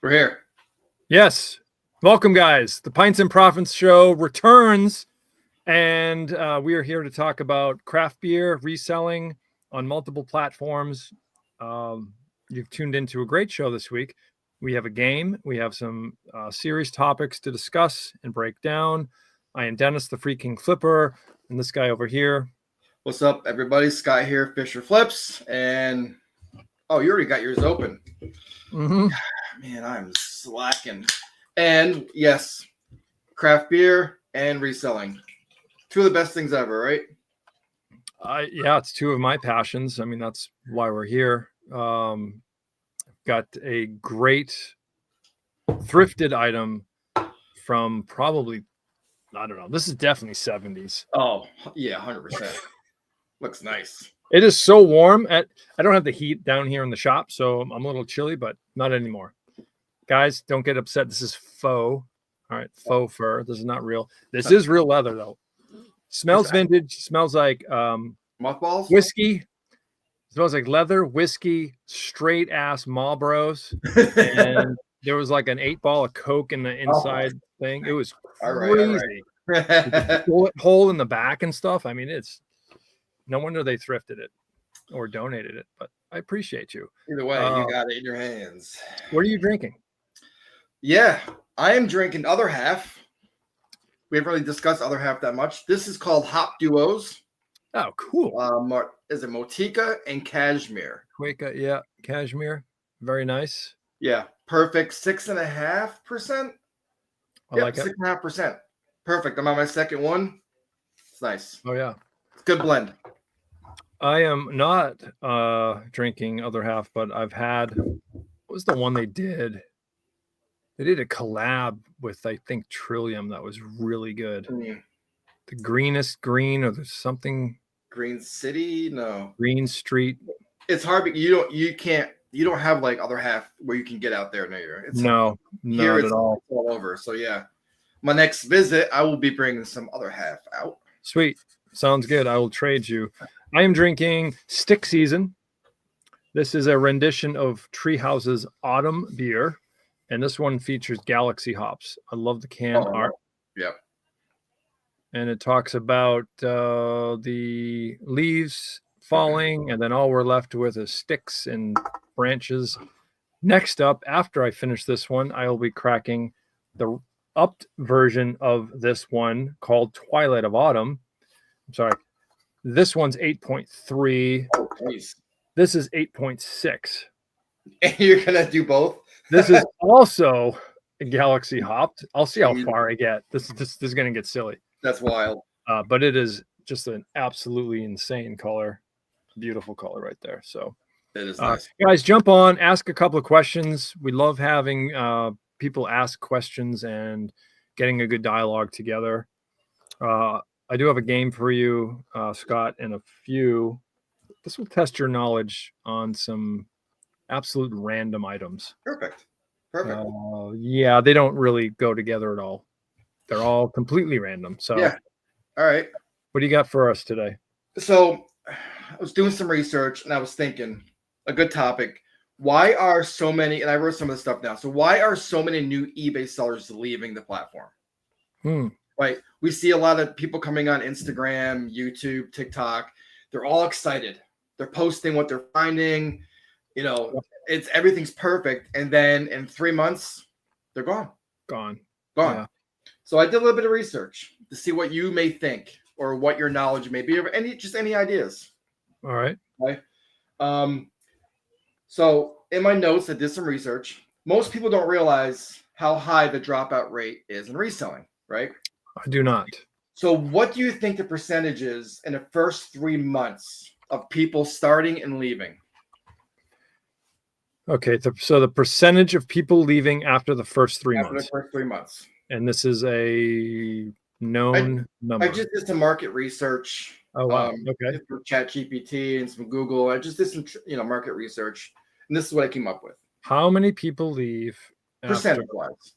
We're here. Yes. Welcome, guys. The Pints and Profits show returns, and we are here to talk about craft beer reselling on multiple platforms. You've tuned into a great show this week. We have a game. We have some serious topics to discuss and break down. I am Dennis, the freaking flipper, and this guy over here. What's up, everybody? Sky here, Fisher Flips, and oh, you already got yours open. Mm-hmm. Man, I'm slacking. And yes, craft beer and reselling. Two of the best things ever, right? Yeah, it's two of my passions. I mean, that's why we're here. Got a great thrifted item from probably, I don't know. This is definitely 70s. Oh, yeah, 100%. Looks nice. It is so warm. I don't have the heat down here in the shop, so I'm a little chilly, but not anymore. Guys, don't get upset. This is faux. All right, faux fur. This is not real. This is real leather, though. Smells vintage. Smells like mothballs, whiskey. Smells like leather, whiskey, straight ass Marlboros, and there was like an 8-ball of Coke in the inside thing. It was crazy. All right. Bullet hole in the back and stuff. I mean, it's no wonder they thrifted it or donated it. But I appreciate you. Either way, you got it in your hands. What are you drinking? Yeah, I am drinking Other Half. We haven't really discussed Other Half that much. This is called Hop Duos. Oh, cool. Is it Motica and Cashmere? Yeah, Cashmere. Very nice. Yeah, perfect. 6.5%. I like it. 6.5%. Perfect. I'm on my second one. It's nice. Oh, yeah. It's good blend. I am not drinking Other Half, but I've had, what was the one they did? They did a collab with, I think, Trillium that was really good. The greenest green, or there's something. Green City? No. Green Street. It's hard, but you don't have like Other Half where you can get out there near you. No, not at all. All over. So yeah, my next visit, I will be bringing some Other Half out. Sweet. Sounds good. I will trade you. I am drinking Stick Season. This is a rendition of Treehouse's Autumn beer, and this one features Galaxy hops. I love the can art. Yeah. And it talks about the leaves falling, and then all we're left with is sticks and branches. Next up, after I finish this one, I will be cracking the upped version of this one called Twilight of Autumn. I'm sorry. This one's 8.3. Oh, geez. This is 8.6. And you're going to do both? This is also Galaxy hopped. I'll see how far I get. This is going to get silly. That's wild. But it is just an absolutely insane color. Beautiful color right there. So it is nice. Guys, jump on, ask a couple of questions. We love having people ask questions and getting a good dialogue together. I do have a game for you, Scott, and a few. This will test your knowledge on some absolute random items. Perfect. Yeah, they don't really go together at all. They're all completely random. So yeah. All right. What do you got for us today? So I was doing some research and I was thinking a good topic. Why are so many, and I wrote some of the stuff down. So why are so many new eBay sellers leaving the platform? Right. We see a lot of people coming on Instagram, YouTube, TikTok. They're all excited. They're posting what they're finding. You know, everything's perfect. And then in 3 months, they're gone. Gone. Yeah. So I did a little bit of research to see what you may think or what your knowledge may be, or any ideas. All right. Okay. So in my notes, I did some research. Most people don't realize how high the dropout rate is in reselling, right? I do not. So what do you think the percentage is in the first 3 months of people starting and leaving? Okay, so the percentage of people leaving after the first 3 months. After the first 3 months. And this is a known number. I just did some market research. Oh, wow. Okay. For ChatGPT and some Google. I just did some, market research. And this is what I came up with. How many people leave? Percentage-wise.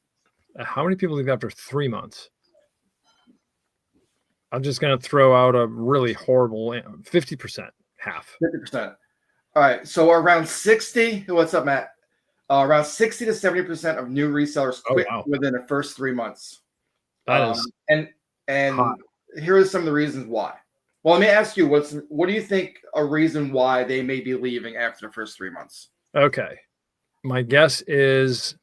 How many people leave after 3 months? I'm just going to throw out a really horrible 50%, half. 50%. All right. So around 60. What's up, Matt? Around 60 to 70% of new resellers Oh, quit wow. within the first 3 months. That is And hot. here are some of the reasons why. Well, let me ask you, what do you think a reason why they may be leaving after the first 3 months? Okay. My guess is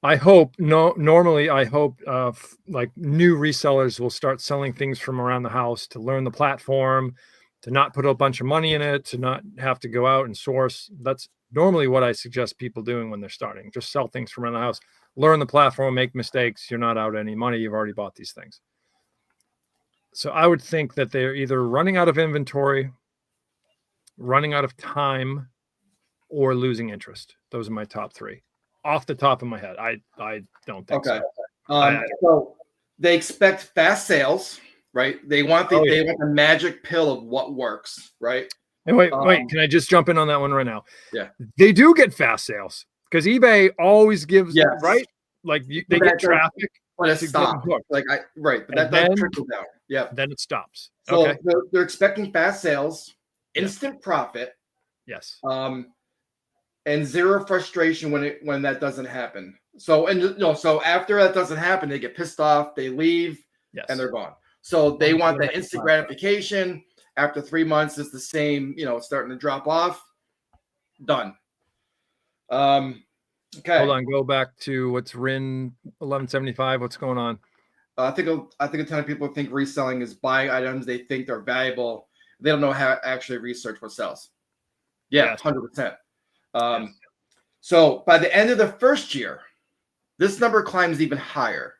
normally I hope like new resellers will start selling things from around the house to learn the platform, to not put a bunch of money in it, to not have to go out and source. That's normally what I suggest people doing when they're starting. Just sell things from around the house, learn the platform, make mistakes. You're not out any money. You've already bought these things. So I would think that they're either running out of inventory, running out of time, or losing interest. Those are my top three off the top of my head. I don't think Okay. so. So they expect fast sales, right? They want they want the magic pill of what works, right? And wait, can I just jump in on that one right now? Yeah. They do get fast sales because eBay always gives, right? Like they get traffic. But it stops. Like but that doesn't trickle down. Yeah. Then it stops. So okay. they're expecting fast sales, instant profit. Yes. And zero frustration when that doesn't happen. So so after that doesn't happen, they get pissed off, they leave, and they're gone. So they want that instant gratification. After 3 months, it's the same, it's starting to drop off. Done. Okay. Hold on, go back to what's RIN 1175. What's going on? I think a ton of people think reselling is buying items they think they're valuable. They don't know how to actually research what sells. Yeah, 100%. So by the end of the first year, this number climbs even higher.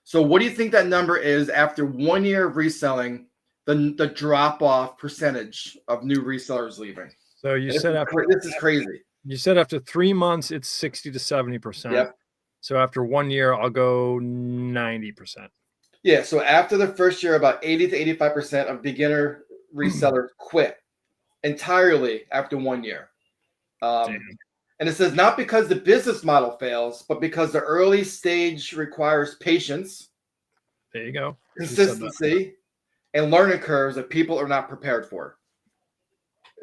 So what do you think that number is after 1 year of reselling, the drop-off percentage of new resellers leaving? So you said this is crazy. You said after 3 months, it's 60 to 70%. Yep. So after 1 year, I'll go 90%. Yeah, so after the first year, about 80 to 85% of beginner resellers quit entirely after 1 year. And it says not because the business model fails, but because the early stage requires patience. There you go. Consistency and learning curves that people are not prepared for.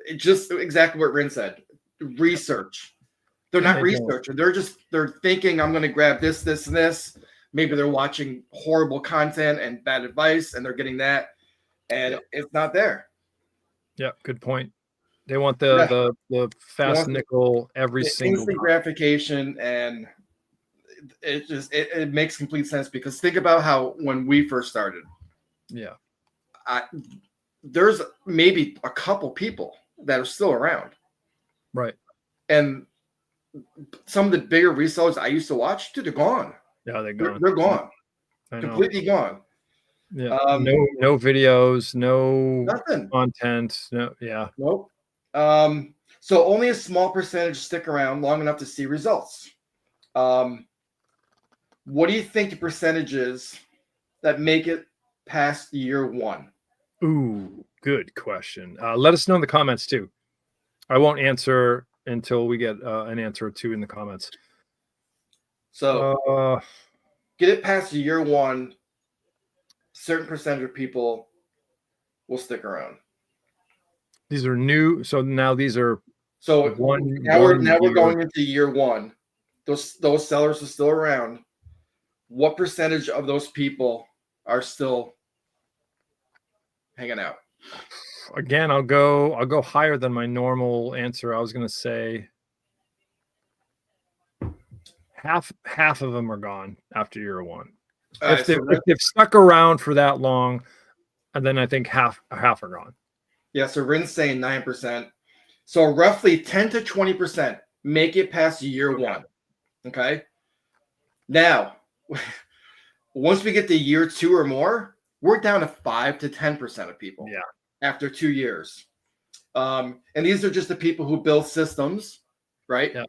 It just exactly what Rin said. Research. They're not researching. They're thinking, I'm going to grab this, this, and this. Maybe they're watching horrible content and bad advice, and they're getting that, and it's not there. Yeah, good point. They want the fast nickel every single instant gratification, and it makes complete sense because think about how when we first started. Yeah. There's maybe a couple people that are still around. Right. And some of the bigger resellers I used to watch, dude, they're gone. Yeah, they're gone. They're gone. Completely gone. Yeah. No videos, no nothing. Content. No, yeah. Nope. So only a small percentage stick around long enough to see results. What do you think the percentage is that make it past year one? Ooh, good question. Let us know in the comments too. I won't answer until we get an answer or two in the comments. So get it past year one, certain percentage of people will stick around. These are new. So now these are now we're going into year one. Those sellers are still around. What percentage of those people are still hanging out? Again, I'll go higher than my normal answer. I was going to say half of them are gone after year one. If they've stuck around for that long, and then I think half are gone. Yeah, so Rin's saying 9%. So roughly 10 to 20% make it past year one. Okay. Now, once we get to year two or more, we're down to 5 to 10% of people. Yeah. After 2 years. And these are just the people who build systems, right? Yeah.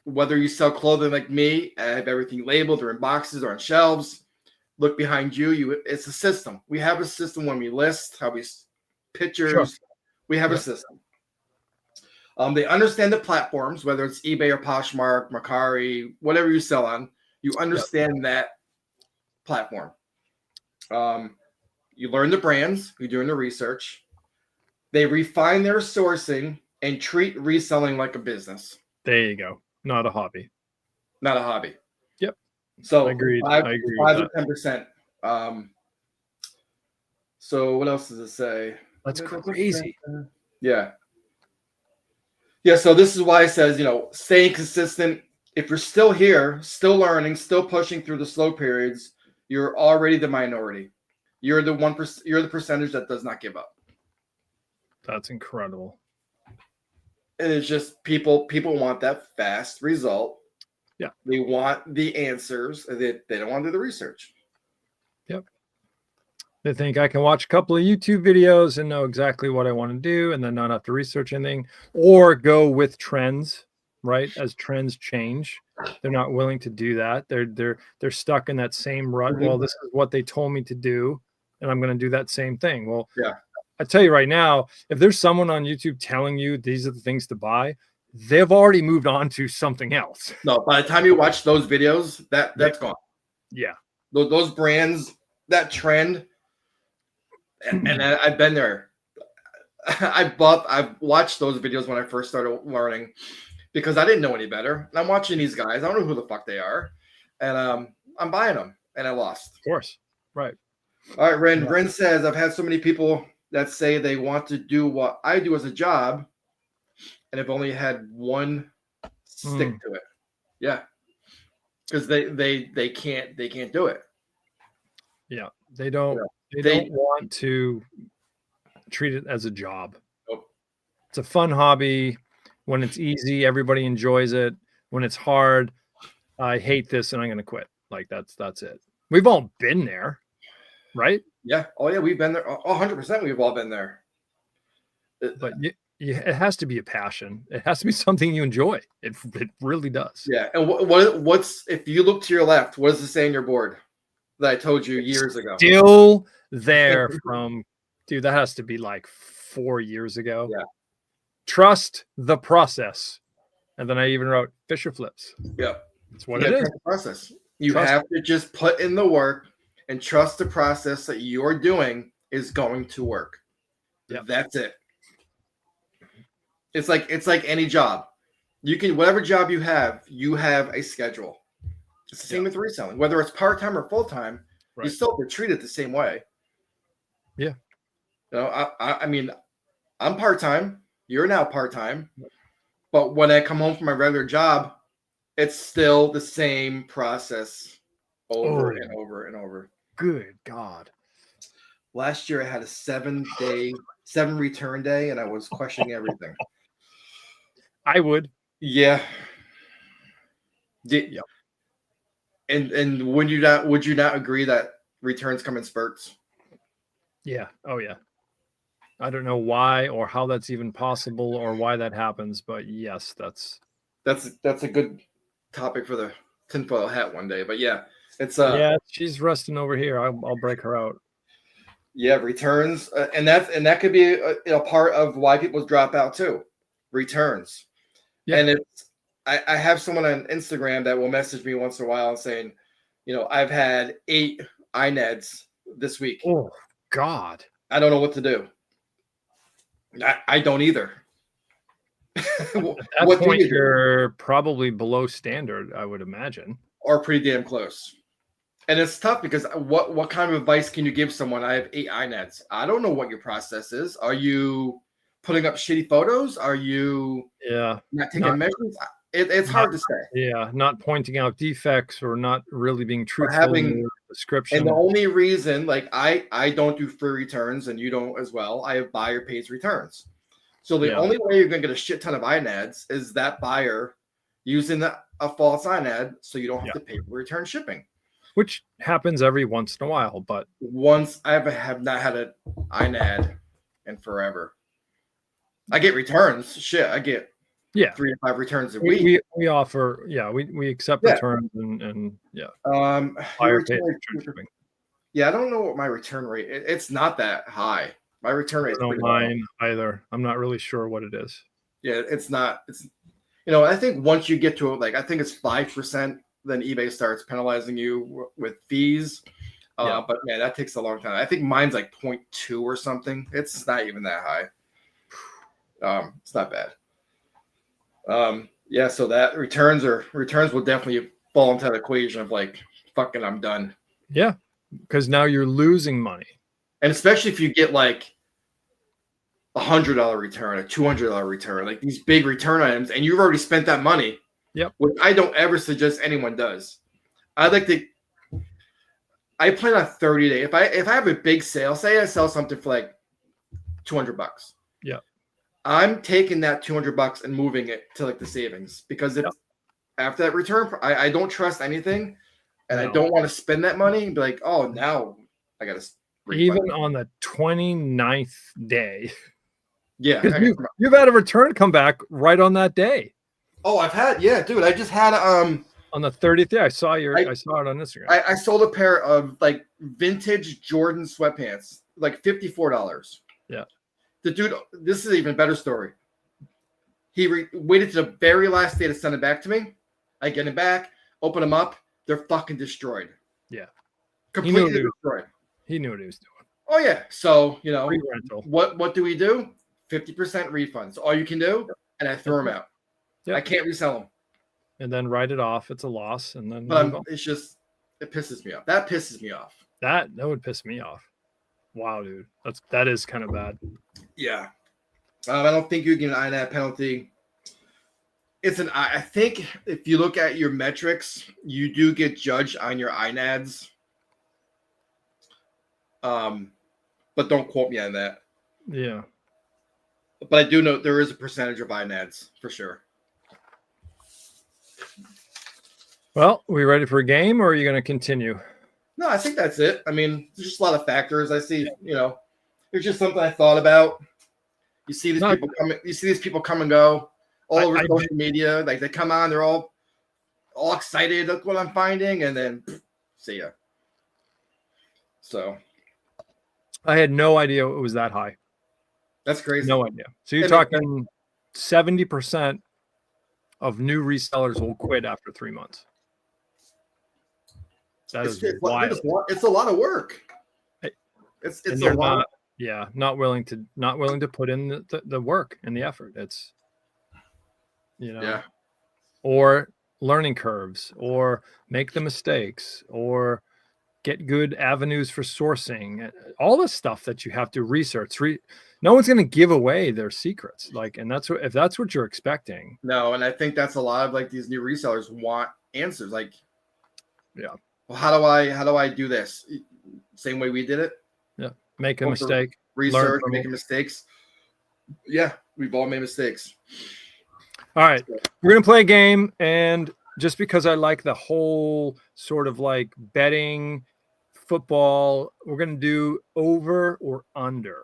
Whether you sell clothing like me, I have everything labeled or in boxes or on shelves. Look behind you. It's a system. We have a system when we list, how we pictures. Sure. We have a system. They understand the platforms, whether it's eBay or Poshmark, Mercari, whatever you sell on. You understand that platform. You learn the brands. You're doing the research. They refine their sourcing and treat reselling like a business. There you go. Not a hobby. Not a hobby. Yep. So Agreed. I agree with 5 that. to 10%. So what else does it say? That's crazy. Yeah. Yeah. So this is why it says, staying consistent. If you're still here, still learning, still pushing through the slow periods, you're already the minority. You're the 1%. You're the percentage that does not give up. That's incredible. And it's just people want that fast result. Yeah. They want the answers. They don't want to do the research. Yep. They think I can watch a couple of YouTube videos and know exactly what I want to do and then not have to research anything or go with trends, right? As trends change, they're not willing to do that. They're stuck in that same rut. Mm-hmm. Well, this is what they told me to do, and I'm going to do that same thing. Well, yeah. I tell you right now, if there's someone on YouTube telling you these are the things to buy, they've already moved on to something else. No, by the time you watch those videos, that's gone. Yeah. Those brands, that trend, and I've been there. I've watched those videos when I first started learning because I didn't know any better. And I'm watching these guys. I don't know who the fuck they are. And I'm buying them. And I lost. Of course. Right. All right, Ren. Yeah. Ren says, I've had so many people that say they want to do what I do as a job and have only had one stick to it. Yeah. Because they can't do it. Yeah. They don't want to treat it as a job. Nope. It's a fun hobby. When it's easy, everybody enjoys it. When it's hard, I hate this and I'm going to quit. Like that's it. We've all been there, right? Yeah. Oh yeah, we've been there. 100%. We've all been there. But it has to be a passion. It has to be something you enjoy. It really does. Yeah. And what's if you look to your left? What does it say on your board that I told you years ago? Still there from. Dude, that has to be like 4 years ago. Yeah. Trust the process. And then I even wrote Fisher flips. Yep. That's what it is. The process. You have to just put in the work and trust the process that you're doing is going to work. Yep. That's it. It's like any job. You can, whatever job you have a schedule. It's the same with reselling. Whether it's part-time or full-time, you still have to treat it the same way. Yeah. I mean, I'm part-time. You're now part-time. But when I come home from my regular job, it's still the same process over and over and over. Good God. Last year I had a 7 return day, and I was questioning everything. I would. Yeah. Yep. And would you not agree that returns come in spurts? Yeah. Oh yeah. I don't know why or how that's even possible or why that happens, but yes, that's a good topic for the tinfoil hat one day. But yeah, it's yeah, she's resting over here. I'll break her out. Yeah, returns, and that could be a part of why people drop out too. Returns, yeah. And I have someone on Instagram that will message me once in a while and saying, I've had 8 INEDs this week. Oh God, I don't know what to do. I don't either. At that point, you're probably below standard, I would imagine, or pretty damn close. And it's tough because what kind of advice can you give someone? I have 8 INEDs. I don't know what your process is. Are you putting up shitty photos? Are you not taking measurements? It's hard to say. Yeah, not pointing out defects or not really being truthful in your description. And the only reason, like I don't do free returns and you don't as well. I have buyer pays returns. So the only way you're going to get a shit ton of INEDs is that buyer using a false INED so you don't have to pay for return shipping. Which happens every once in a while, but once I have not had an INED in forever. I get returns. Shit, I get 3 to 5 returns a week. We offer, we accept returns and buyer pays return shipping. Yeah, I don't know what my return rate. It's not that high. My return rate. Not mine either. I'm not really sure what it is. Yeah, it's not. It's I think once you get to I think it's 5%. Then eBay starts penalizing you with fees. But man, that takes a long time. I think mine's like 0.2 or something. It's not even that high. It's not bad. Yeah, so that returns will definitely fall into that equation of like, fucking, I'm done. Yeah, because now you're losing money. And especially if you get like $100 return, a $200 return, like these big return items, and you've already spent that money. Yep. Which I don't ever suggest anyone does. I plan on 30 days. If I have a big sale, say I sell something for like $200. Yeah. I'm taking that $200 and moving it to like the savings, because if after that return, I don't trust anything, and I don't want to spend that money and be like, oh, now I got to even on the 29th day. Yeah, you've had a return come back right on that day. Oh, I've had, dude. I just had on the 30th day. I saw it on Instagram. I sold a pair of like vintage Jordan sweatpants, like $54. Yeah. The dude, this is an even better story. He waited to the very last day to send it back to me. I get it back, open them up, they're fucking destroyed. Yeah. Completely destroyed. He knew what he was doing. Oh yeah. So, free rental. What do we do? 50% refunds. All you can do, and I throw them out. Yep. I can't resell them. And then write it off. It's a loss. And then it's just, it pisses me off. That pisses me off. That would piss me off. Wow, dude. That is kind of bad. Yeah. I don't think you get an INAD penalty. I think if you look at your metrics, you do get judged on your INADs. But don't quote me on that. Yeah. But I do know there is a percentage of INADs for sure. Well, are we ready for a game, or are you going to continue? No, I think that's it. I mean, there's just a lot of factors. I see, it's just something I thought about. You see these people come. You see these people come and go all over social media. Like they come on, they're all excited. Look what I'm finding, and then see ya. So, I had no idea it was that high. That's crazy. No idea. So you're talking 70% of new resellers will quit after 3 months. It's wild. It's a lot of work. It's a lot. Not willing to put in the work and the effort. It's or learning curves, or make the mistakes, or get good avenues for sourcing, all the stuff that you have to research. No one's going to give away their secrets. If that's what you're expecting. No. And I think that's a lot of like these new resellers want answers. Like, yeah. Well, how do I do this? Same way we did it. Yeah. Make a mistake. Research, making mistakes. Yeah. We've all made mistakes. All right. We're going to play a game. And just because I like the whole sort of like betting football, we're going to do over or under.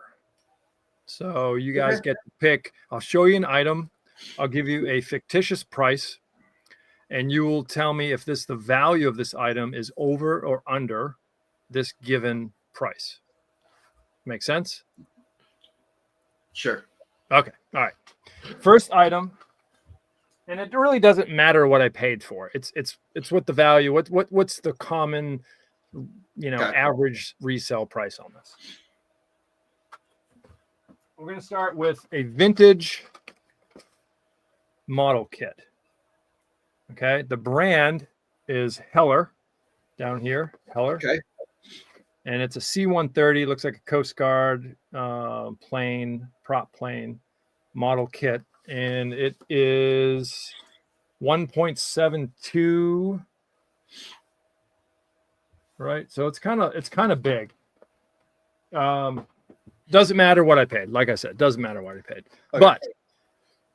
So you guys get to pick. I'll show you an item. I'll give you a fictitious price, and you will tell me if the value of this item is over or under this given price. Make sense? Sure. Okay. All right. First item, and it really doesn't matter what I paid for. It's what the value. What's the common, average resale price on this? We're going to start with a vintage model kit. Okay. The brand is Heller down here. Heller. Okay. And it's a C-130. Looks like a Coast Guard prop plane model kit. And it is 1.72. Right. So it's kind of big. Doesn't matter what I paid. Like I said, doesn't matter what I paid. Okay. But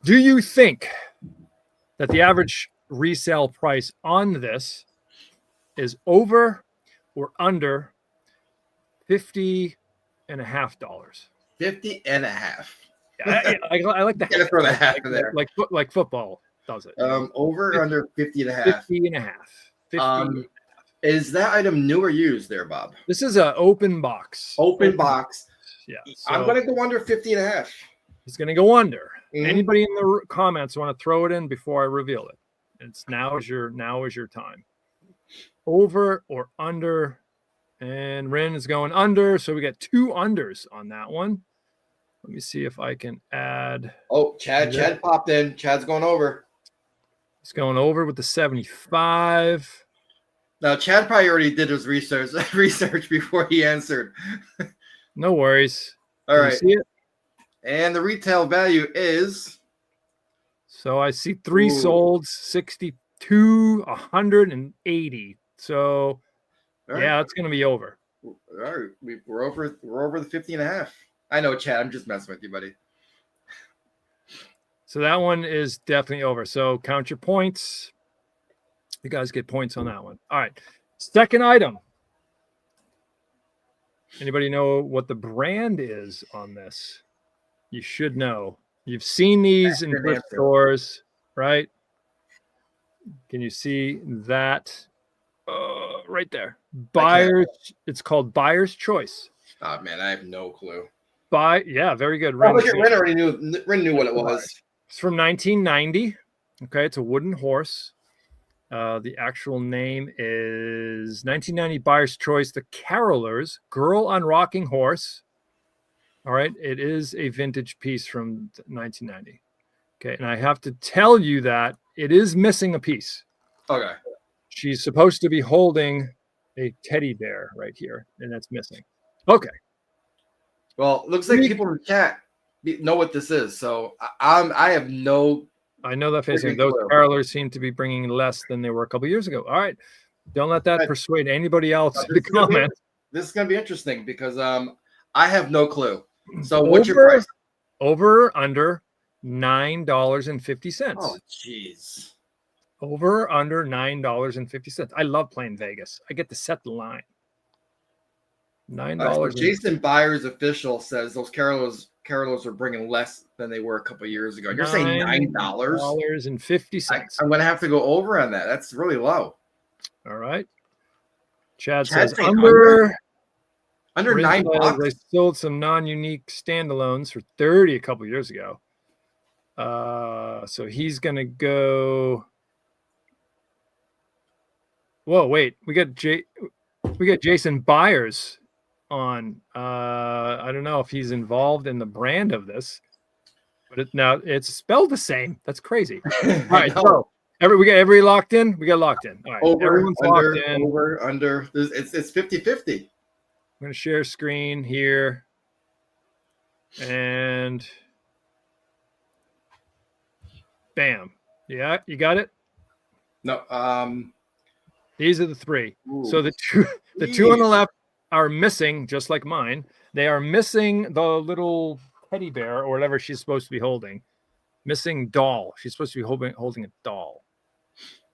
do you think that the average resale price on this is over or under $50.50? $50.50. Yeah, I like the throw the half in there. Like football does it. Over or under 50.50. 50.50. Is that item new or used there, Bob? This is an open box. Open box. Yeah. So I'm going to go under 50.50. It's going to go under. Mm-hmm. Anybody in the comments want to throw it in before I reveal it? Now is your time. Over or under, and Rin is going under. So we got 2 unders on that one. Let me see if I can add. Oh, Chad popped in. Chad's going over. He's going over with the 75. Now, Chad probably already did his research before he answered. No worries. All Can right. you see it? And the retail value is. So I see 3 sold, 62, 180. So All yeah, right. it's going to be over. All right. We're over the 50 and a half. I know, Chad. I'm just messing with you, buddy. So that one is definitely over. So count your points. You guys get points on that one. All right. Second item. Anybody know what the brand is on this? You should know. You've seen these in thrift stores, right? Can you see that right there? Buyers. It's called Buyer's Choice. Oh man, I have no clue. Yeah, very good. Ren already knew what it was. It's from 1990. Okay, it's a wooden horse. The actual name is 1990 Buyer's Choice, The Carolers, Girl on Rocking Horse. All right, it is a vintage piece from 1990. Okay, and I have to tell you that it is missing a piece. Okay. She's supposed to be holding a teddy bear right here, and that's missing. Okay. Well, looks like people in the chat know what this is, so I have no. I know that facing those carolers seem to be bringing less than they were a couple years ago. All right, don't let that persuade anybody else to comment. This is going to be interesting because I have no clue. So what's your price? Over or under $9.50. Oh, jeez. Over or under $9.50. I love playing Vegas. I get to set the line. $9. Jason Byers official says those carolers are bringing less than they were a couple of years ago. You're saying $9.50. I'm going to have to go over on that. That's really low. All right. Chad says under $9. They sold some non-unique standalones for $30 a couple of years ago. So he's going to go. Whoa, wait. We got Jason Byers on. I don't know if he's involved in the brand of this, but now it's spelled the same. That's crazy. All right, so we got everybody locked in. We got locked in. All right, everyone's locked in. Over, under. It's 50-50. I'm going to share screen here, and bam. Yeah, you got it. No. These are the 3. Ooh. So the two on the left are missing, just like mine. They are missing the little teddy bear or whatever she's supposed to be holding. Missing doll. She's supposed to be holding a doll.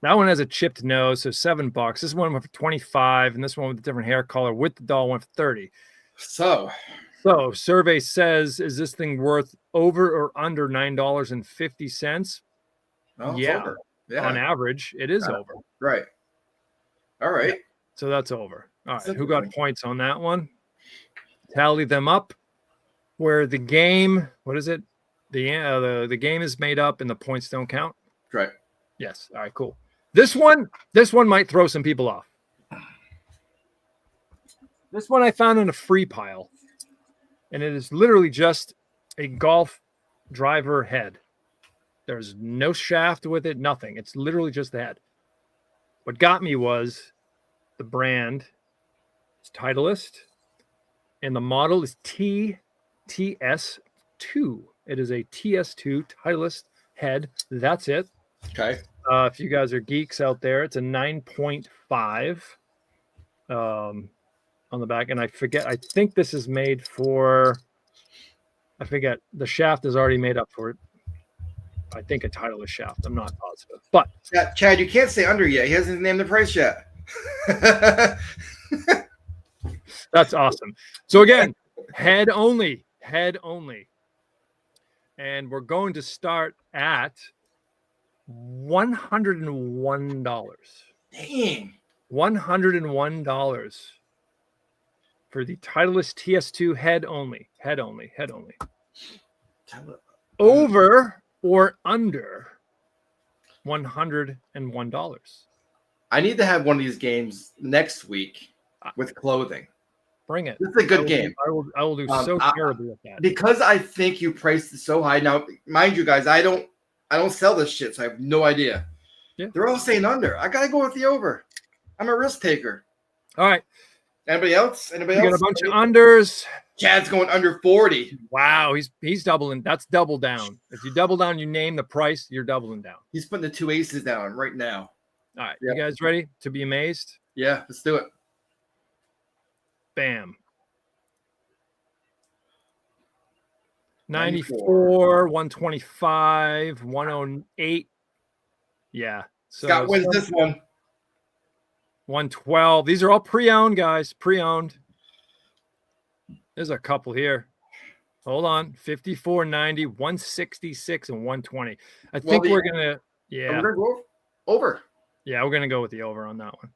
That one has a chipped nose, so $7. This one went for 25, and this one with a different hair color with the doll went for 30. So survey says, is this thing worth over or under $9.50? Oh, yeah. On average, it is over. Right. All right. Yeah. So that's over. All right. Who got points on that one? Tally them up. Where the game, what is it? The game is made up and the points don't count. Right. Yes. All right. Cool. This one might throw some people off. This one I found in a free pile, and it is literally just a golf driver head. There's no shaft with it, nothing. It's literally just the head. What got me was the brand is Titleist, and the model is TS2. It is a TS2 Titleist head. That's it. Okay. If you guys are geeks out there, it's a 9.5 on the back. And I think this is made for, I forget, the shaft is already made up for it. I think a Titleist shaft. I'm not positive. But Chad, you can't say under yet. He hasn't named the price yet. That's awesome. So again, head only. And we're going to start at $101. Dang. $101 for the Titleist TS2 head only. Over or under $101. I need to have one of these games next week with clothing. Bring it. This is a good game. I will do so terribly with that. Because I think you priced it so high. Now, mind you guys, I don't sell this shit, so I have no idea. They're all saying under. I gotta go with the over. I'm a risk taker. All right. Anybody else? Anybody You else? got a bunch of unders. Chad's going under 40. Wow, he's doubling. That's double down. If you double down, you name the price, you're doubling down. He's putting the 2 aces down right now. All right. Yep. You guys ready to be amazed? Yeah, let's do it. Bam. 94, 125, 108. Yeah. So Scott wins this one. 112. These are all pre-owned, guys. Pre-owned. There's a couple here. Hold on. 54, 90, 166, and 120. I think we're gonna we're gonna go over. Yeah, we're gonna go with the over on that one.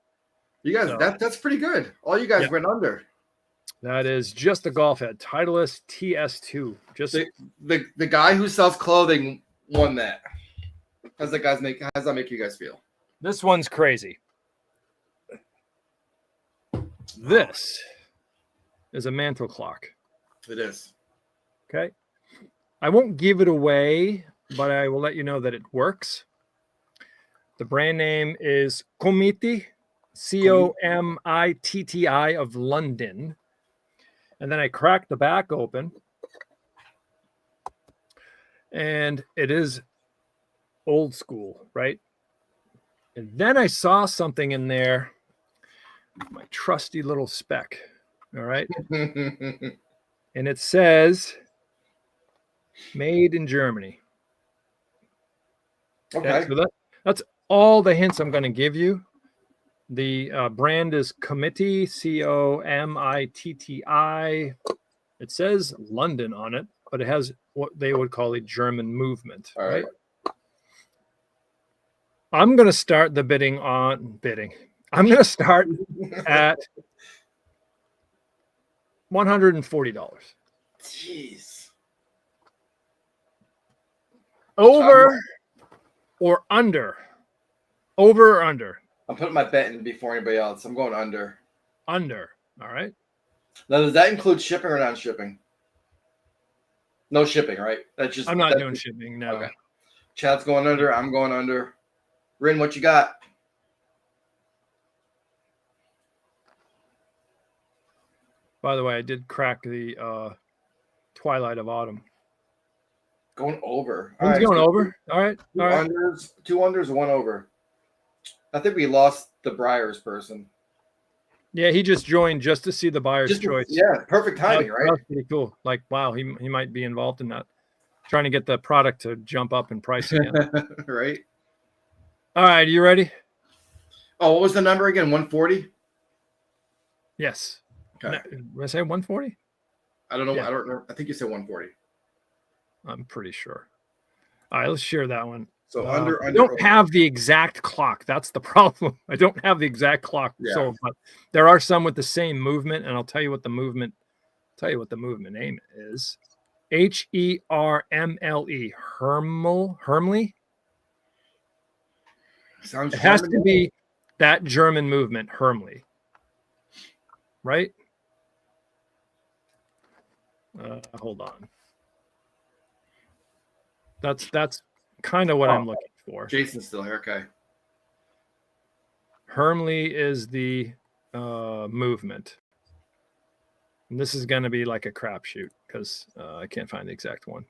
You guys, that's pretty good. All you guys went under. That is just a golf head. Titleist TS2. Just the guy who sells clothing won that. How does that make you guys feel? This one's crazy. This is a mantle clock. It is. Okay. I won't give it away, but I will let you know that it works. The brand name is Comiti, Comitti of London. And then I cracked the back open. And it is old school, right? And then I saw something in there. My trusty little spec. All right. And it says made in Germany. Okay. So that's all the hints I'm going to give you. The brand is Comiti, Comitti. It says London on it, but it has what they would call a German movement. All right. I'm going to start the bidding. I'm going to start at $140. Jeez. Over or under? Over or under? I'm putting my bet in before anybody else. I'm going under. Under. All right. Now, does that include shipping or non-shipping? No shipping, right? I'm not doing shipping. No. Okay. Chad's going under. I'm going under. Rin, what you got? By the way, I did crack the Twilight of Autumn. Going over. Who's going over? All right. All right. Two unders, one over. I think we lost the Briars person. Yeah, he just joined just to see the buyer's choice. Yeah, perfect timing, right? That's pretty cool. Like, wow, he might be involved in that. Trying to get the product to jump up in price again. Right. All right, you ready? Oh, what was the number again? 140? Yes. Okay. Did I say 140? I don't know. Yeah. I don't know. I think you said 140. I'm pretty sure. All right, let's share that one. So I under. don't have the exact clock. That's the problem. I don't have the exact clock. Yeah. So, but there are some with the same movement, and I'll tell you what the movement name is. HERMLE. Hermle. Sounds. It has to be that German movement, Hermle. Right? Hold on. That's kind of what I'm looking for. Jason's still here. Okay. Hermle is the movement. And this is going to be like a crapshoot because I can't find the exact one.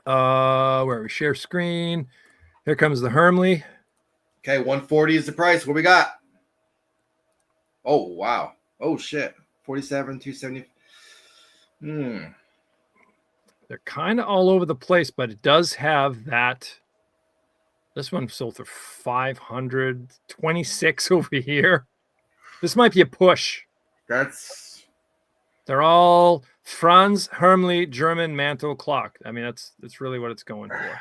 Where we share screen. Here comes the Hermle. Okay, 140 is the price. What we got? Oh, wow. Oh, shit. 47, 270. They're kind of all over the place, but it does have that. This one sold for 526 over here. This might be a push. They're all Franz Hermle German mantle clock. I mean, that's really what it's going for.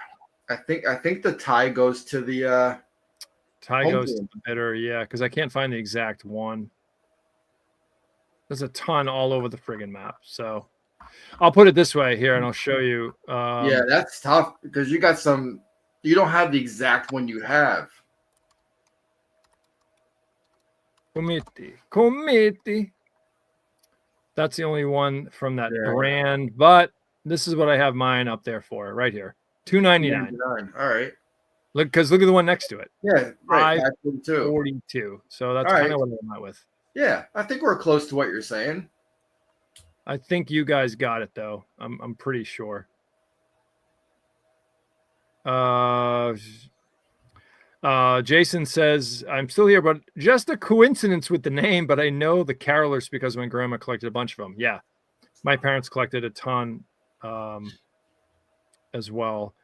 I think the tie goes to the tie goes to the bidder, yeah, because I can't find the exact one. There's a ton all over the friggin' map. So I'll put it this way here and I'll show you. Yeah, that's tough because you got some. You don't have the exact one you have. Committee. That's the only one from that brand, but this is what I have mine up there for right here. $299. All right. look at the one next to it. Yeah, right. 542. 542. So that's All kind right. of what I'm at with. Yeah, I think we're close to what you're saying. I think you guys got it though. I'm pretty sure. Jason says, I'm still here, but just a coincidence with the name, but I know the carolers because my grandma collected a bunch of them. Yeah. My parents collected a ton as well.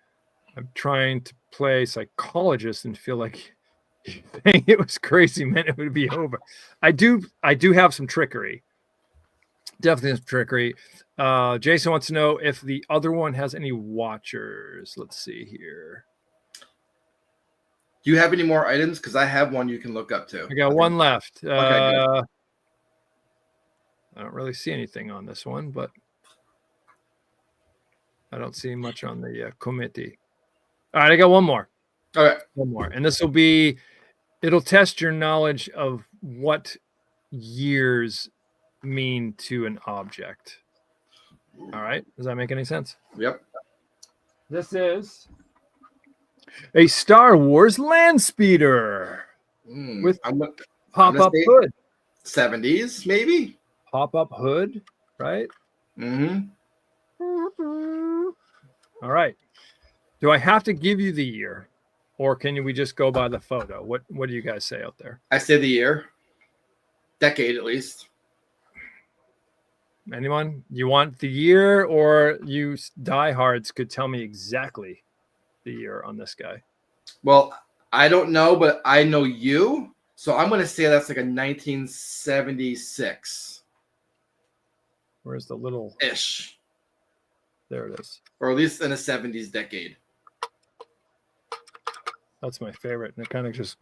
I'm trying to play psychologist and feel like it was crazy meant it would be over. I do have some trickery. Definitely some trickery. Jason wants to know if the other one has any watchers. Let's see here. Do you have any more items? Because I have one you can look up to. I got one left. Okay, I don't really see anything on this one, but I don't see much on the committee. All right, I got one more. All right. One more. And this will be, it'll test your knowledge of what years mean to an object. All right. Does that make any sense? Yep. This is a Star Wars land speeder with pop-up hood. 70s, maybe? Pop-up hood, right? Mm-hmm. All right. Do I have to give you the year, or can we just go by the photo? What do you guys say out there? I say the year. Decade, at least. Anyone? You want the year, or you diehards could tell me exactly the year on this guy? Well, I don't know, but I know you. So I'm going to say that's like a 1976. Where's the little... Ish. There it is. Or at least in a 70s decade. That's my favorite. And it kind of just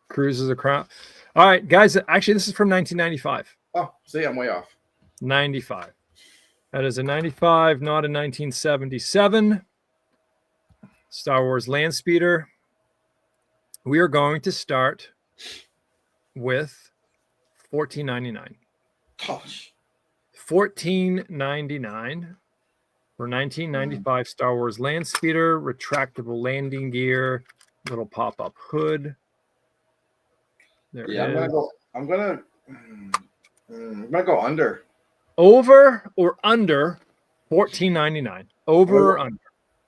cruises across. All right, guys. Actually, this is from 1995. Oh, see, I'm way off. 95. That is a 95, not a 1977. Star Wars land speeder. We are going to start with $14.99. Gosh. $14.99 for 1995 Star Wars land speeder, retractable landing gear, little pop-up hood. There Yeah, it is. I'm gonna go under. Over or under $14.99? Over or under?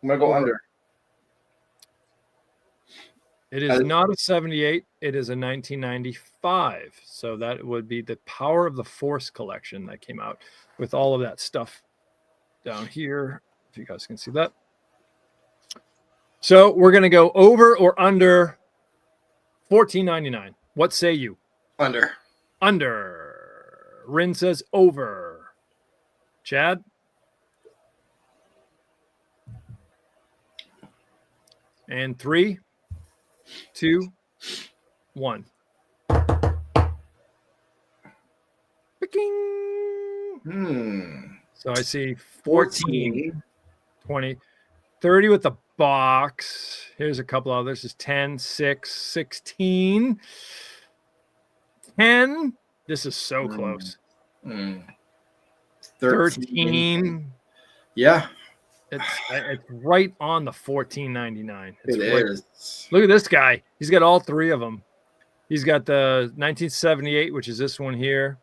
I'm gonna go under. It is not a 78. It is a 1995. So that would be the Power of the Force collection that came out with all of that stuff down here. If you guys can see that. So we're going to go over or under $14.99. What say you? Under. Under. Rin says over. Chad? And 3, 2, 1. So I see 14, 20, 30 with the box. Here's a couple others. This is 10, 6, 16, 10. This is so close. 13. Yeah. It's right on the $14.99. It is. Look at this guy. He's got all three of them. He's got the 1978, which is this one here.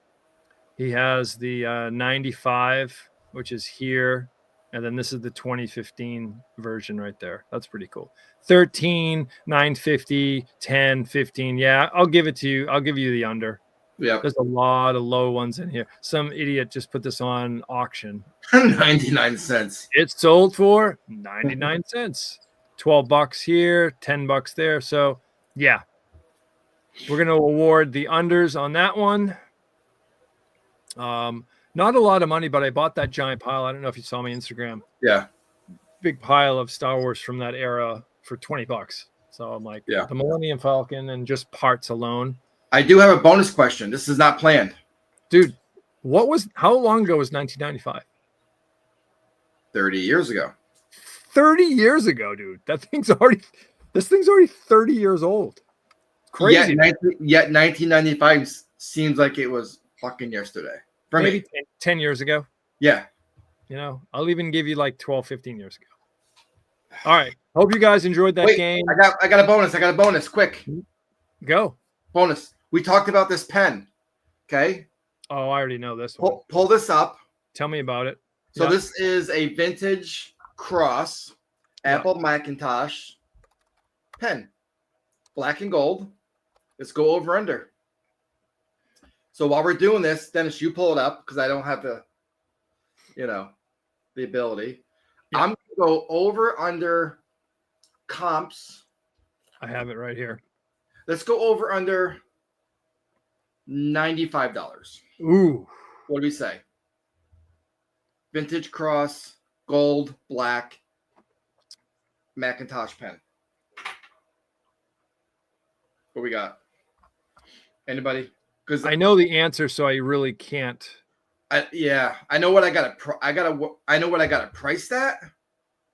He has the 95, which is here. And then this is the 2015 version right there. That's pretty cool. 13, 950, 10, 15. Yeah, I'll give it to you. I'll give you the under. Yeah. There's a lot of low ones in here. Some idiot just put this on auction. 99 cents. It's sold for 99 cents. $12 here, $10 there. So, yeah. We're going to award the unders on that one. Not a lot of money, but I bought that giant pile. I don't know if you saw my Instagram. Yeah. Big pile of Star Wars from that era for $20. So I'm like, yeah, the Millennium Falcon and just parts alone. I do have a bonus question. This is not planned. Dude, how long ago was 1995? 30 years ago. 30 years ago, dude. This thing's already 30 years old. Crazy. Yet 1995 seems like it was fucking yesterday. For Maybe me. 10 years ago. Yeah. You know, I'll even give you like 12, 15 years ago. All right. Hope you guys enjoyed that Wait, game. I got a bonus. I got a bonus. Quick. Go. Bonus. We talked about this pen. Okay. Oh, I already know this one. Pull this up. Tell me about it. So this is a vintage cross Apple Macintosh pen. Black and gold. Let's go over under. So while we're doing this, Dennis, you pull it up because I don't have the ability. Yeah. I'm going to go over under comps. I have it right here. Let's go over under $95. Ooh. What do we say? Vintage cross, gold, black, Macintosh pen. What we got? Anybody? Because I know the answer, so I really can't. I know what I got to price that.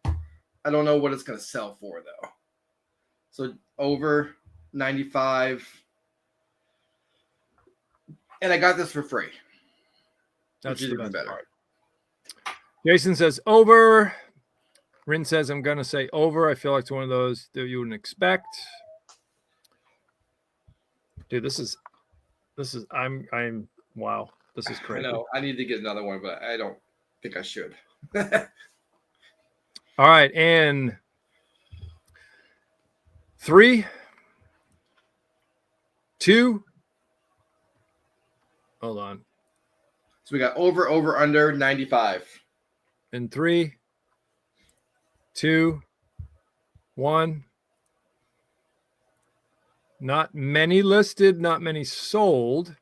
I don't know what it's going to sell for though. So over 95, and I got this for free. That's which is the even best better. part. Jason says over. Rin says I'm gonna say over. I feel like it's one of those that you wouldn't expect. Dude, this is I'm wow. This is crazy. I know. I need to get another one, but I don't think I should. All right, and 3, 2. Hold on. So we got over, under 95. In 3, 2, 1. Not many listed, not many sold.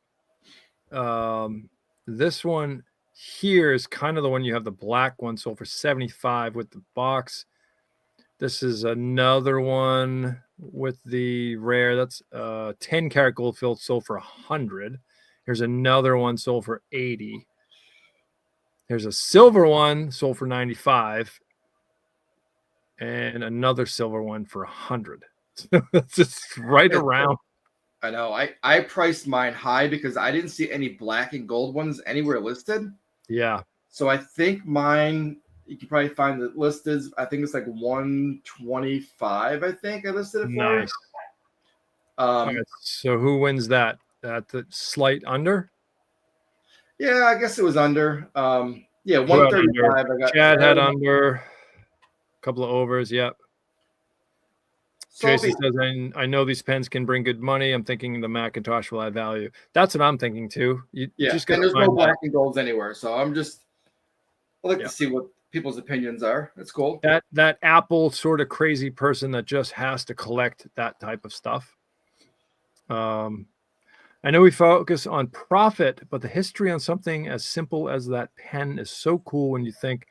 This one here is kind of the one you have the black one sold for 75 with the box. This is another one with the rare. That's 10 karat gold filled sold for 100. Here's another one sold for 80. There's a silver one sold for 95. And another silver one for 100. That's just right around. I know. I priced mine high because I didn't see any black and gold ones anywhere listed. Yeah. So I think mine, you can probably find it listed. I think it's like 125. I think I listed it for. Nice. Right, so who wins that? The slight under? Yeah, I guess it was under. Yeah, 135. I got Chad had under. A couple of overs. Yep. So Jason says, I know these pens can bring good money. I'm thinking the Macintosh will add value. That's what I'm thinking too. And there's no black and golds anywhere. So I like to see what people's opinions are. That's cool. That Apple sort of crazy person that just has to collect that type of stuff. I know we focus on profit, but the history on something as simple as that pen is so cool when you think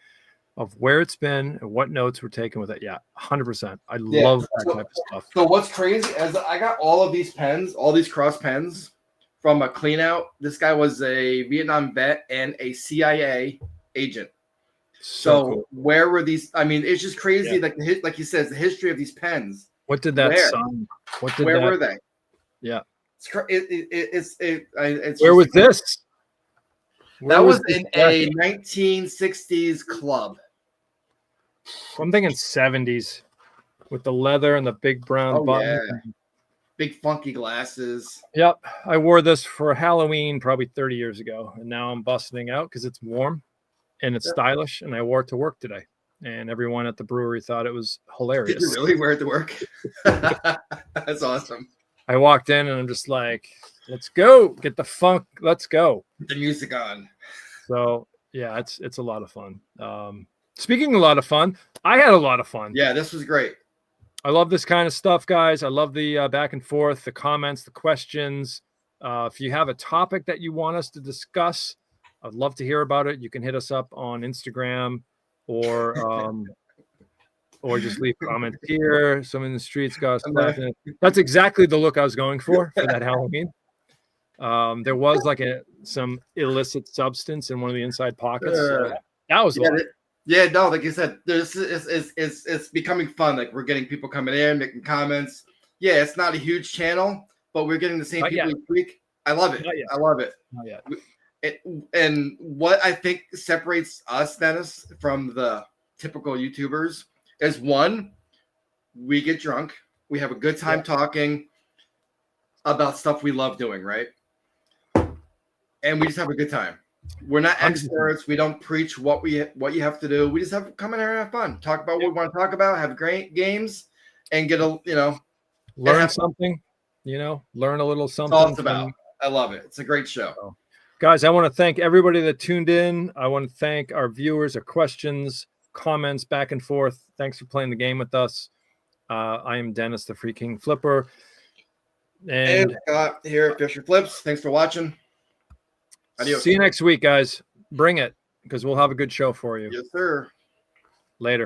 of where it's been and what notes were taken with it. Yeah, 100%. I love that type of stuff. So what's crazy is I got all of these pens, all these cross pens from a clean out. This guy was a Vietnam vet and a CIA agent. So cool. Where were these? I mean, it's just crazy. Yeah. Like he says, the history of these pens. What did that sign? Where were they? Yeah. It's where was this? That was in a 1960s club. I'm thinking 70s with the leather and the big brown button. Yeah. Big funky glasses. Yep. I wore this for Halloween probably 30 years ago. And now I'm busting out because it's warm and it's stylish. And I wore it to work today. And everyone at the brewery thought it was hilarious. Did you really wear it to work? That's awesome. I walked in and I'm just like, let's go. Get the funk. Let's go. Get the music on. So yeah, it's a lot of fun. Speaking of a lot of fun, I had a lot of fun. Yeah, this was great. I love this kind of stuff, guys. I love the back and forth, the comments, the questions. If you have a topic that you want us to discuss, I'd love to hear about it. You can hit us up on Instagram or just leave comments here. Some in the streets got us laughing. That's exactly the look I was going for that Halloween. There was like some illicit substance in one of the inside pockets. That was no, like you said, it's becoming fun. Like we're getting people coming in, making comments. Yeah, it's not a huge channel, but we're getting the same people each week. I love it. I love it. Not yet. And what I think separates us, Dennis, from the typical YouTubers, is one, we get drunk. We have a good time talking about stuff we love doing, right? And we just have a good time. We're not 100%. experts. We don't preach what you have to do. We just come in here and have fun. Talk about what we want to talk about, have great games, and get learn something, learn a little something. That's all it's about. I love it. It's a great show. So, guys, I want to thank everybody that tuned in. I want to thank our viewers, our questions, comments back and forth. Thanks for playing the game with us. I am Dennis, the Free King Flipper. And Scott here at Fisher Flips. Thanks for watching. Adios. See you next week, guys. Bring it, because we'll have a good show for you. Yes, sir. Later.